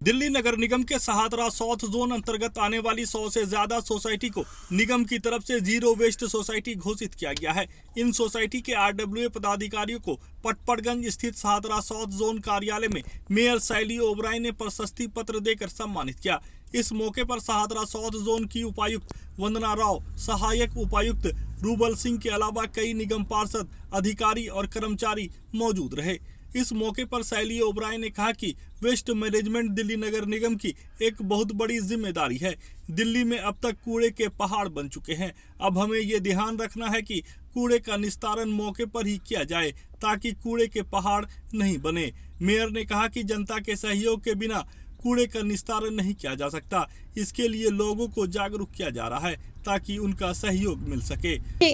दिल्ली नगर निगम के Shahdara south zone अंतर्गत आने वाली 100 से ज्यादा सोसाइटी को निगम की तरफ से जीरो वेस्ट सोसाइटी घोषित किया गया है। इन सोसाइटी के आरडब्ल्यूए पदाधिकारियों को पटपड़गंज स्थित सहादरा साउथ जोन कार्यालय में मेयर शैली ओबराय ने प्रशस्ति पत्र देकर सम्मानित किया। इस मौके पर सहादरा साउथ जोन की उपायुक्त वंदना राव, सहायक उपायुक्त रूबल सिंह के अलावा कई निगम पार्षद, अधिकारी और कर्मचारी मौजूद रहे। इस मौके पर शैली ओबराय ने कहा कि वेस्ट मैनेजमेंट दिल्ली नगर निगम की एक बहुत बड़ी जिम्मेदारी है। दिल्ली में अब तक कूड़े के पहाड़ बन चुके हैं। अब हमें ये ध्यान रखना है कि कूड़े का निस्तारण मौके पर ही किया जाए ताकि कूड़े के पहाड़ नहीं बने। मेयर ने कहा कि जनता के सहयोग के बिना कूड़े का निस्तारण नहीं किया जा सकता। इसके लिए लोगों को जागरूक किया जा रहा है ताकि उनका सहयोग मिल सके।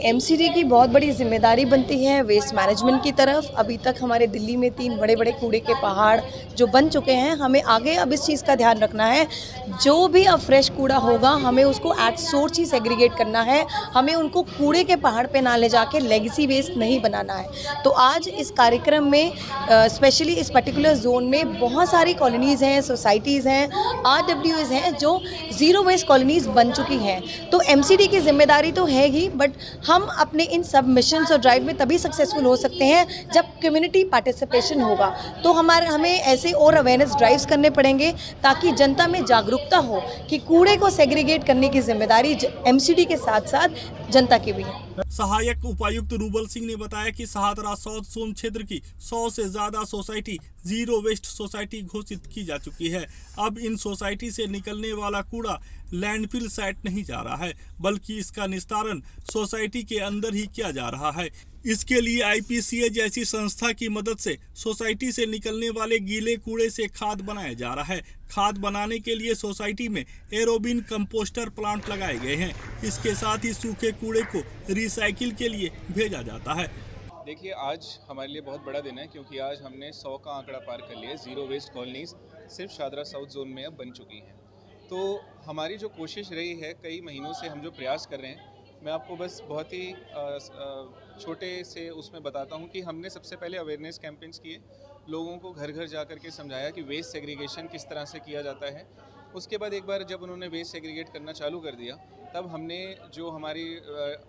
एमसीडी की बहुत बड़ी जिम्मेदारी बनती है वेस्ट मैनेजमेंट की तरफ। अभी तक हमारे दिल्ली में 3 बड़े बड़े कूड़े के पहाड़ जो बन चुके हैं। हमें आगे अब इस चीज़ का ध्यान रखना है, जो भी अब फ्रेश कूड़ा होगा हमें उसको एट सोर्स ही सेग्रीगेट करना है। हमें उनको कूड़े के पहाड़ पे ना ले जाके लेगेसी वेस्ट नहीं बनाना है। तो आज इस कार्यक्रम में स्पेशली इस पर्टिकुलर जोन में बहुत सारी कॉलोनीज़ हैं, सोसाइटीज़ हैं, आरडब्ल्यूएज हैं जो ज़ीरो वेस्ट कॉलोनीज़ बन चुकी हैं। तो एमसीडी की जिम्मेदारी तो है ही, बट हम अपने इन सब मिशंस और ड्राइव में तभी सक्सेसफुल हो सकते हैं जब कम्युनिटी पार्टिसिपेशन होगा। तो हमें ऐसे और अवेयरनेस ड्राइव्स करने पड़ेंगे ताकि जनता में जागरूकता हो कि कूड़े को सेग्रीगेट करने की जिम्मेदारी एमसीडी के साथ साथ जनता की भी है। सहायक उपायुक्त रूबल सिंह ने बताया कि सहादरा साउथ जोन क्षेत्र की 100 से ज्यादा सोसाइटी जीरो वेस्ट सोसाइटी घोषित की जा चुकी है। अब इन सोसाइटी से निकलने वाला कूड़ा लैंडफिल साइट नहीं जा रहा है, बल्कि इसका निस्तारण सोसाइटी के अंदर ही किया जा रहा है। इसके लिए आईपीसीए जैसी संस्था की मदद से सोसाइटी से निकलने वाले गीले कूड़े से खाद बनाया जा रहा है। खाद बनाने के लिए सोसाइटी में एरोबिन कंपोस्टर प्लांट लगाए गए हैं। इसके साथ ही सूखे कूड़े को रिसाइकिल के लिए भेजा जाता है। देखिए, आज हमारे लिए बहुत बड़ा दिन है क्योंकि आज हमने 100 का आंकड़ा पार कर लिया। ज़ीरो वेस्ट कॉलोनीज़ सिर्फ सहादरा साउथ जोन में अब बन चुकी हैं। तो हमारी जो कोशिश रही है, कई महीनों से हम जो प्रयास कर रहे हैं, मैं आपको बस बहुत ही छोटे से उसमें बताता हूँ कि हमने सबसे पहले अवेयरनेस कैंपेन्स किए, लोगों को घर घर जा कर के समझाया कि वेस्ट सेग्रीगेशन किस तरह से किया जाता है। उसके बाद एक बार जब उन्होंने वेस्ट सेग्रीगेट करना चालू कर दिया, तब हमने जो हमारी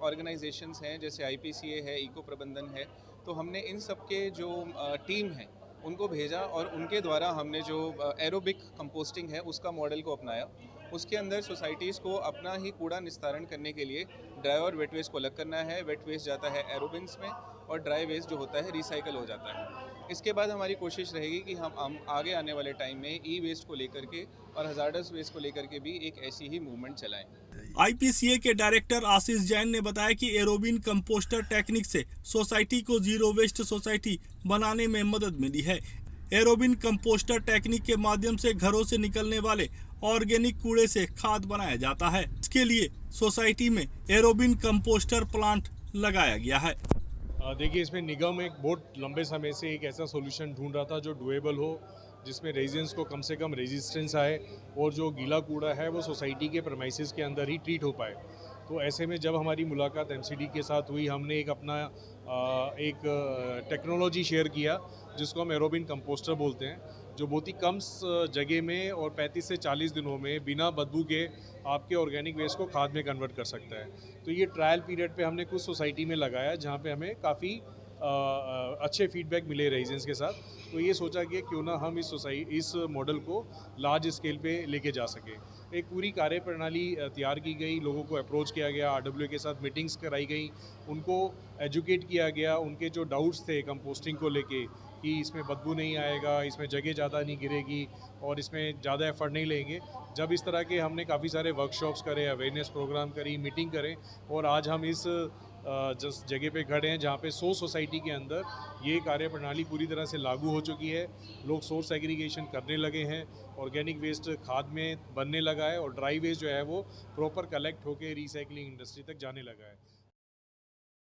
ऑर्गेनाइजेशंस हैं जैसे आईपीसीए है, इको प्रबंधन है, तो हमने इन सब के जो टीम है उनको भेजा और उनके द्वारा हमने जो एरोबिक कंपोस्टिंग है उसका मॉडल को अपनाया। उसके अंदर सोसाइटीज़ को अपना ही कूड़ा निस्तारण करने के लिए ड्राई और वेट वेस्ट को अलग करना है। वेट वेस्ट जाता है एरोबिन्स में और ड्राई वेस्ट जो होता है रिसाइकल हो जाता है। इसके बाद हमारी कोशिश रहेगी कि हम आगे आने वाले टाइम में ई वेस्ट को लेकर के और हजार्डस वेस्ट को लेकर के भी एक ऐसी ही मूवमेंट चलाएं। आईपीसीए के डायरेक्टर आशीष जैन ने बताया कि एरोबिन कंपोस्टर टेक्निक से सोसाइटी को जीरो वेस्ट सोसाइटी बनाने में मदद मिली है। एरोबिन कंपोस्टर टेक्निक के माध्यम से घरों से निकलने वाले ऑर्गेनिक कूड़े से खाद बनाया जाता है। इसके लिए सोसाइटी में एरोबिन कंपोस्टर प्लांट लगाया गया है। देखिए, इसमें निगम एक बहुत लंबे समय से एक ऐसा सॉल्यूशन ढूंढ रहा था जो डुएबल हो, जिसमें रेजिडेंट्स को कम से कम रेजिस्टेंस आए और जो गीला कूड़ा है वो सोसाइटी के प्रेमाइसेस के अंदर ही ट्रीट हो पाए। तो ऐसे में जब हमारी मुलाकात एमसीडी के साथ हुई, हमने एक अपना एक टेक्नोलॉजी शेयर किया जिसको हम एरोबिन कंपोस्टर बोलते हैं, जो बहुत ही कम जगह में और 35 से 40 दिनों में बिना बदबू के आपके ऑर्गेनिक वेस्ट को खाद में कन्वर्ट कर सकता है। तो ये ट्रायल पीरियड पे हमने कुछ सोसाइटी में लगाया जहाँ पे हमें काफ़ी अच्छे फीडबैक मिले रेजिडेंट्स के साथ। तो ये सोचा कि क्यों ना हम इस मॉडल को लार्ज स्केल पे लेके जा सके। एक पूरी कार्य प्रणाली तैयार की गई, लोगों को अप्रोच किया गया, आरडब्ल्यू के साथ मीटिंग्स कराई गई, उनको एजुकेट किया गया, उनके जो डाउट्स थे कंपोस्टिंग को लेके कि इसमें बदबू नहीं आएगा, इसमें जगह ज़्यादा नहीं गिरेगी और इसमें ज़्यादा एफर्ट नहीं लेंगे। जब इस तरह के हमने काफ़ी सारे वर्कशॉप्स करे, अवेयरनेस प्रोग्राम करी, मीटिंग करें और आज हम इस जिस जगह पे खड़े हैं जहाँ पे 100 सोसाइटी के अंदर ये कार्य प्रणाली पूरी तरह से लागू हो चुकी है। लोग सोर्स एग्रीगेशन करने लगे हैं, ऑर्गेनिक वेस्ट खाद में बनने लगा है और ड्राई वेस्ट जो है वो प्रॉपर कलेक्ट होकर रिसाइकलिंग इंडस्ट्री तक जाने लगा है।